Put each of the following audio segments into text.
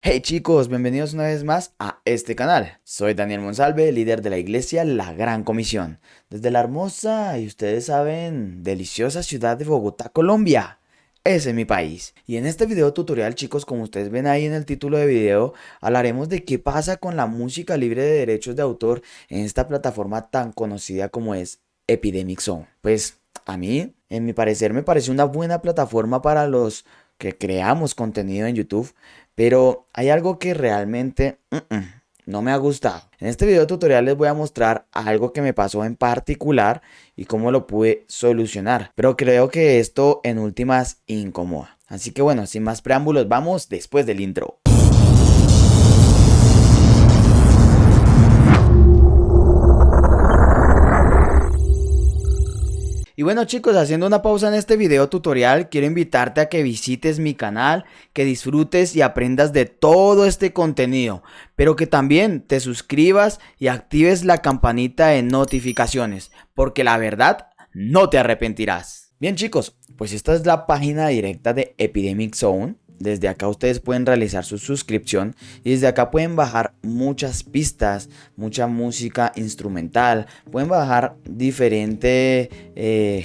Hey chicos, bienvenidos una vez más a este canal. Soy Daniel Monsalve, líder de la iglesia La Gran Comisión, desde la hermosa y ustedes saben, deliciosa ciudad de Bogotá, Colombia. Ese es mi país. Y en este video tutorial, chicos, como ustedes ven ahí en el título de video, hablaremos de qué pasa con la música libre de derechos de autor en esta plataforma tan conocida como es Epidemic Sound. Pues a mí, en mi parecer, me parece una buena plataforma para los que creamos contenido en YouTube, pero hay algo que realmente no me ha gustado. En este video tutorial les voy a mostrar algo que me pasó en particular y cómo lo pude solucionar. Pero creo que esto en últimas incomoda. Así que bueno, sin más preámbulos, vamos después del intro. Y bueno chicos, haciendo una pausa en este video tutorial, quiero invitarte a que visites mi canal, que disfrutes y aprendas de todo este contenido, pero que también te suscribas y actives la campanita de notificaciones, porque la verdad no te arrepentirás. Bien chicos, pues esta es la página directa de Epidemic Sound. Desde acá ustedes pueden realizar su suscripción y desde acá pueden bajar muchas pistas, mucha música instrumental, pueden bajar diferente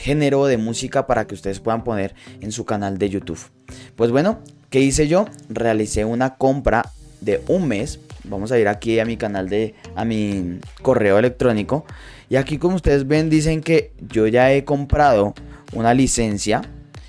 género de música para que ustedes puedan poner en su canal de YouTube. Pues bueno, ¿qué hice yo? Realicé una compra de un mes. Vamos a ir aquí a mi canal a mi correo electrónico y aquí, como ustedes ven, dicen que yo ya he comprado una licencia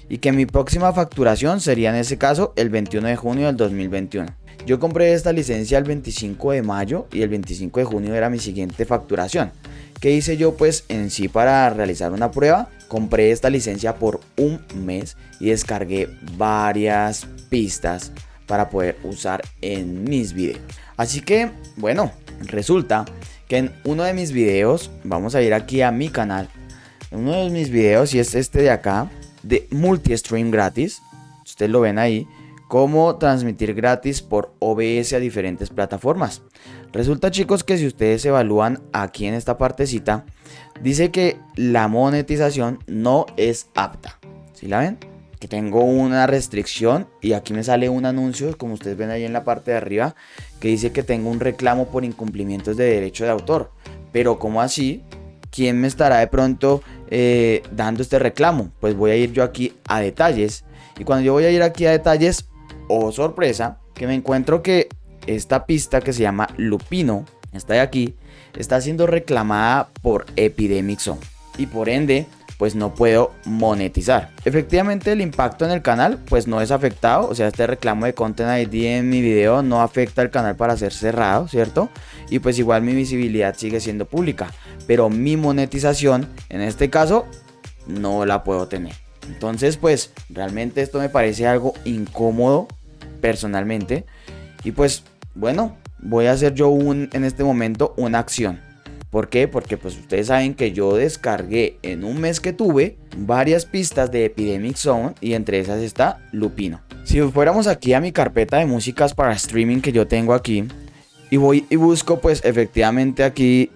y que mi próxima facturación sería en ese caso el 21 de junio del 2021. Yo compré esta licencia el 25 de mayo y el 25 de junio era mi siguiente facturación. ¿Qué hice yo? Pues en sí, para realizar una prueba, compré esta licencia por un mes y descargué varias pistas para poder usar en mis videos. Así que bueno, resulta que en uno de mis videos, vamos a ir aquí a mi canal, en uno de mis videos, y es este de acá, de multi-stream gratis, ustedes lo ven ahí, cómo transmitir gratis por OBS a diferentes plataformas. Resulta chicos que si ustedes evalúan aquí en esta partecita, dice que la monetización no es apta. ¿Sí la ven? Que tengo una restricción y aquí me sale un anuncio, como ustedes ven ahí en la parte de arriba, que dice que tengo un reclamo por incumplimientos de derecho de autor. Pero ¿cómo así? ¿Quién me estará de pronto dando este reclamo? Pues voy a ir yo aquí a detalles. Y cuando yo voy a ir aquí a detalles, oh sorpresa, que me encuentro que esta pista que se llama Lupino, esta de aquí, está siendo reclamada por Epidemic Sound. Y por ende, pues no puedo monetizar. Efectivamente, el impacto en el canal pues no es afectado. O sea, este reclamo de Content ID en mi video no afecta al canal para ser cerrado, ¿cierto? Y pues igual mi visibilidad sigue siendo pública, pero mi monetización en este caso no la puedo tener. Entonces pues realmente esto me parece algo incómodo personalmente. Y pues bueno, voy a hacer yo en este momento una acción. ¿Por qué? Porque pues ustedes saben que yo descargué en un mes que tuve varias pistas de Epidemic Sound y entre esas está Lupino. Si fuéramos aquí a mi carpeta de músicas para streaming que yo tengo aquí y voy y busco pues efectivamente aquí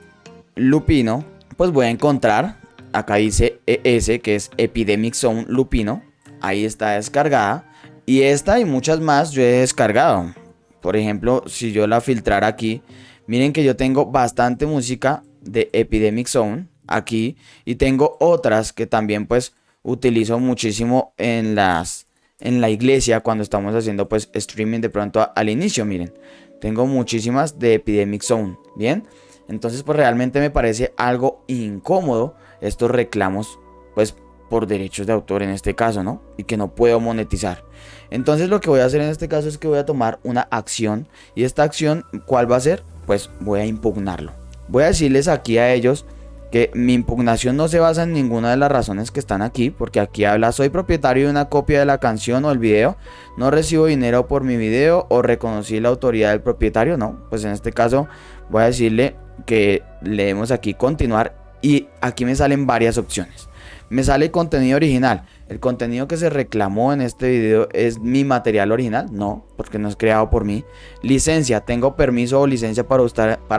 Lupino, pues voy a encontrar, acá dice ES, que es Epidemic Sound Lupino, ahí está descargada, y esta y muchas más yo he descargado. Por ejemplo, si yo la filtrara aquí, miren que yo tengo bastante música de Epidemic Sound aquí y tengo otras que también pues utilizo muchísimo en la iglesia cuando estamos haciendo pues streaming de pronto al inicio. Miren, tengo muchísimas de Epidemic Sound, bien. Entonces pues realmente me parece algo incómodo estos reclamos pues por derechos de autor en este caso, ¿no? Y que no puedo monetizar. Entonces lo que voy a hacer en este caso es que voy a tomar una acción. Y esta acción, ¿cuál va a ser? Pues voy a impugnarlo. Voy a decirles aquí a ellos que mi impugnación no se basa en ninguna de las razones que están aquí, porque aquí habla: soy propietario de una copia de la canción o el video, no recibo dinero por mi video o reconocí la autoridad del propietario. No, pues en este caso voy a decirle que le demos aquí continuar y aquí me salen varias opciones. Me sale contenido original. ¿El contenido que se reclamó en este video es mi material original? No, porque no es creado por mí. Licencia. ¿Tengo permiso o licencia para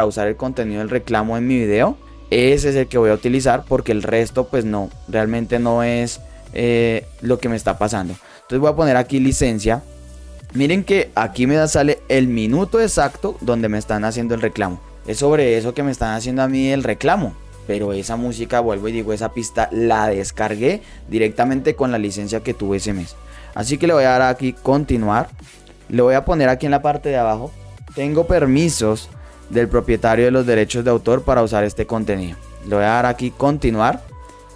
usar el contenido del reclamo en mi video? Ese es el que voy a utilizar, porque el resto pues no, realmente no es lo que me está pasando. Entonces voy a poner aquí licencia. Miren que aquí me sale el minuto exacto donde me están haciendo el reclamo. Es sobre eso que me están haciendo a mí el reclamo. Pero esa música, vuelvo y digo, esa pista la descargué directamente con la licencia que tuve ese mes. Así que le voy a dar aquí continuar. Le voy a poner aquí en la parte de abajo: tengo permisos del propietario de los derechos de autor para usar este contenido. Le voy a dar aquí continuar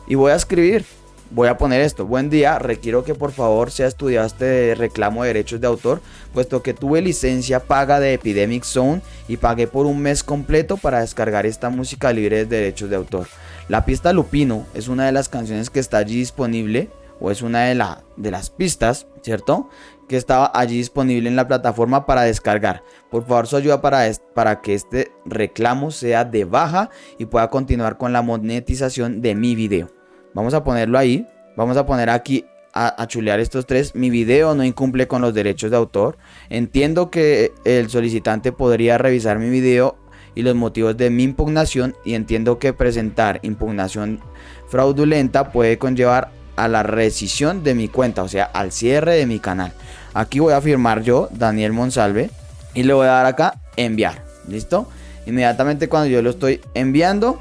y voy a escribir. Voy a poner esto: buen día, requiero que por favor sea estudiado este reclamo de derechos de autor, puesto que tuve licencia paga de Epidemic Sound y pagué por un mes completo para descargar esta música libre de derechos de autor. La pista Lupino es una de las canciones que está allí disponible, o es una de las pistas, ¿cierto?, que estaba allí disponible en la plataforma para descargar. Por favor, su ayuda para que este reclamo sea de baja y pueda continuar con la monetización de mi video. Vamos a ponerlo ahí. Vamos a poner aquí a chulear estos tres: mi video no incumple con los derechos de autor. Entiendo que el solicitante podría revisar mi video y los motivos de mi impugnación, y entiendo que presentar impugnación fraudulenta puede conllevar a la rescisión de mi cuenta, o sea, al cierre de mi canal. Aquí voy a firmar yo, Daniel Monsalve, y le voy a dar acá enviar. ¿Listo? Inmediatamente cuando yo lo estoy enviando,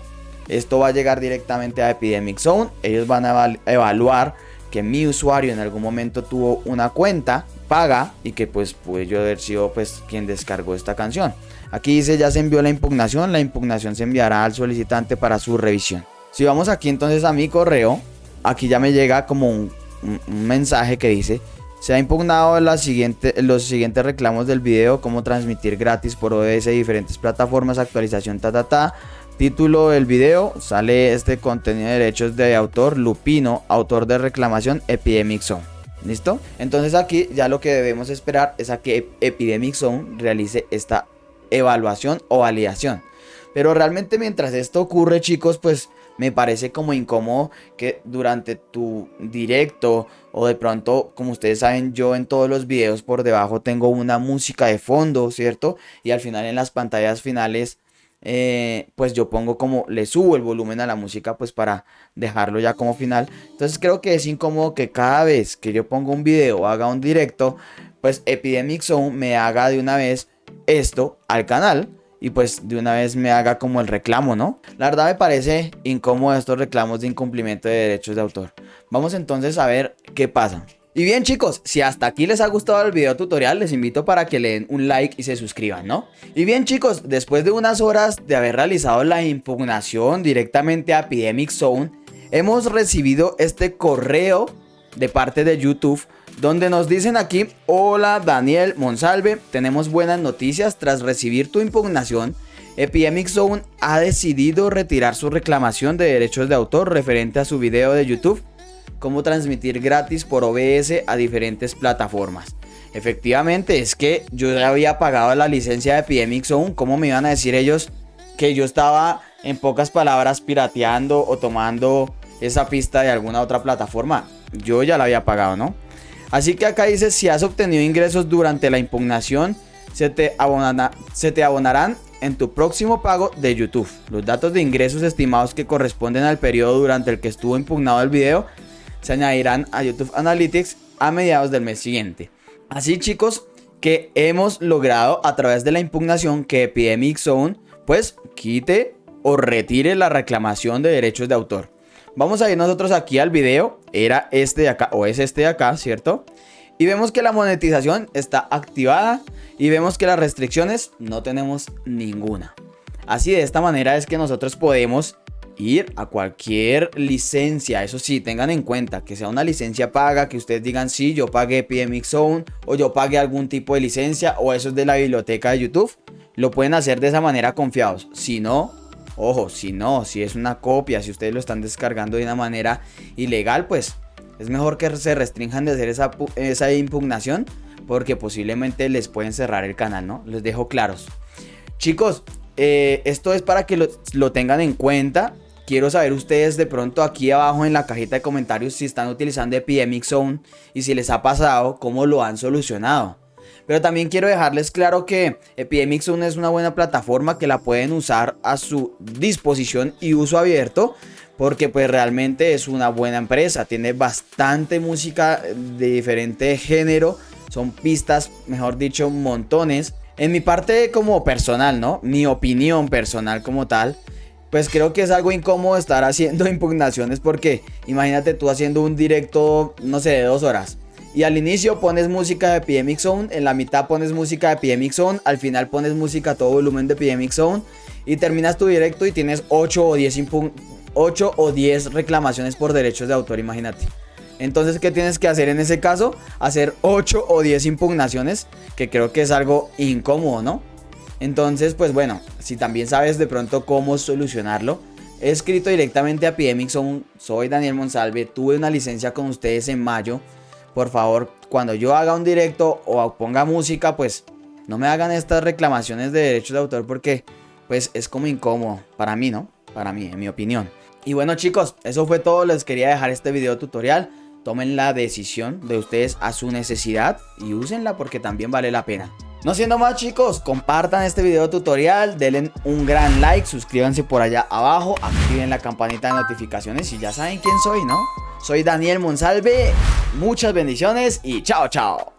esto va a llegar directamente a Epidemic Sound. Ellos van a evaluar que mi usuario en algún momento tuvo una cuenta paga y que pues pude yo haber sido pues quien descargó esta canción. Aquí dice: ya se envió la impugnación se enviará al solicitante para su revisión. Si vamos aquí entonces a mi correo, aquí ya me llega como un mensaje que dice: se ha impugnado los siguientes reclamos del video: cómo transmitir gratis por OBS y diferentes plataformas, actualización título del video, sale este contenido de derechos de autor, Lupino, autor de reclamación, Epidemic Sound. ¿Listo? Entonces aquí ya lo que debemos esperar es a que Epidemic Sound realice esta evaluación o validación. Pero realmente mientras esto ocurre, chicos, pues me parece como incómodo que durante tu directo, o de pronto, como ustedes saben, yo en todos los videos por debajo tengo una música de fondo, ¿cierto? Y al final, en las pantallas finales, pues yo pongo como, le subo el volumen a la música pues para dejarlo ya como final. Entonces creo que es incómodo que cada vez que yo pongo un video o haga un directo, pues Epidemic Sound me haga de una vez esto al canal y pues de una vez me haga como el reclamo, ¿no? La verdad me parece incómodo estos reclamos de incumplimiento de derechos de autor. Vamos entonces a ver qué pasa. Y bien, chicos, si hasta aquí les ha gustado el video tutorial, les invito para que le den un like y se suscriban, ¿no? Y bien, chicos, después de unas horas de haber realizado la impugnación directamente a Epidemic Sound, hemos recibido este correo de parte de YouTube, donde nos dicen aquí: hola Daniel Monsalve, tenemos buenas noticias. Tras recibir tu impugnación, Epidemic Sound ha decidido retirar su reclamación de derechos de autor referente a su video de YouTube, cómo transmitir gratis por OBS a diferentes plataformas. Efectivamente, es que yo ya había pagado la licencia de Epidemic Sound. ¿Cómo me iban a decir ellos que yo estaba, en pocas palabras, pirateando o tomando esa pista de alguna otra plataforma? Yo ya la había pagado, ¿no? Así que acá dice: si has obtenido ingresos durante la impugnación, se te abonarán en tu próximo pago de YouTube. Los datos de ingresos estimados que corresponden al periodo durante el que estuvo impugnado el video se añadirán a YouTube Analytics a mediados del mes siguiente. Así, chicos, que hemos logrado a través de la impugnación que Epidemic Sound pues quite o retire la reclamación de derechos de autor. Vamos a ir nosotros aquí al video. Era este de acá, o es este de acá, ¿cierto? Y vemos que la monetización está activada y vemos que las restricciones no tenemos ninguna. Así, de esta manera es que nosotros podemos ir a cualquier licencia. Eso sí, tengan en cuenta que sea una licencia paga, que ustedes digan: sí, yo pagué Epidemic Sound, o yo pagué algún tipo de licencia, o eso es de la biblioteca de YouTube. Lo pueden hacer de esa manera confiados. Si no, ojo, si es una copia, si ustedes lo están descargando de una manera ilegal, pues es mejor que se restrinjan de hacer esa impugnación, porque posiblemente les pueden cerrar el canal, ¿no? Les dejo claros. Chicos, esto es para que lo tengan en cuenta. Quiero saber ustedes de pronto aquí abajo en la cajita de comentarios si están utilizando Epidemic Sound y si les ha pasado, cómo lo han solucionado. Pero también quiero dejarles claro que Epidemic Sound es una buena plataforma que la pueden usar a su disposición y uso abierto, porque pues realmente es una buena empresa. Tiene bastante música de diferente género son pistas, mejor dicho, montones. En mi parte como personal, ¿no? Mi opinión personal como tal, pues creo que es algo incómodo estar haciendo impugnaciones porque imagínate tú haciendo un directo, no sé, de 2 horas. Y al inicio pones música de PMX Zone, en la mitad pones música de PMX Zone, al final pones música a todo volumen de PMX Zone y terminas tu directo y tienes 8 o 10 reclamaciones por derechos de autor, imagínate. Entonces, ¿qué tienes que hacer en ese caso? Hacer 8 o 10 impugnaciones, que creo que es algo incómodo, ¿no? Entonces, pues bueno, si también sabes de pronto cómo solucionarlo, he escrito directamente a PMX Zone, soy Daniel Monsalve, tuve una licencia con ustedes en mayo. Por favor, cuando yo haga un directo o ponga música, pues no me hagan estas reclamaciones de derechos de autor porque pues es como incómodo para mí, ¿no? Para mí, en mi opinión. Y bueno chicos, eso fue todo, les quería dejar este video tutorial. Tomen la decisión de ustedes a su necesidad y úsenla porque también vale la pena. No siendo más chicos, compartan este video tutorial, denle un gran like, suscríbanse por allá abajo, activen la campanita de notificaciones y ya saben quién soy, ¿no? Soy Daniel Monsalve, muchas bendiciones y chao chao.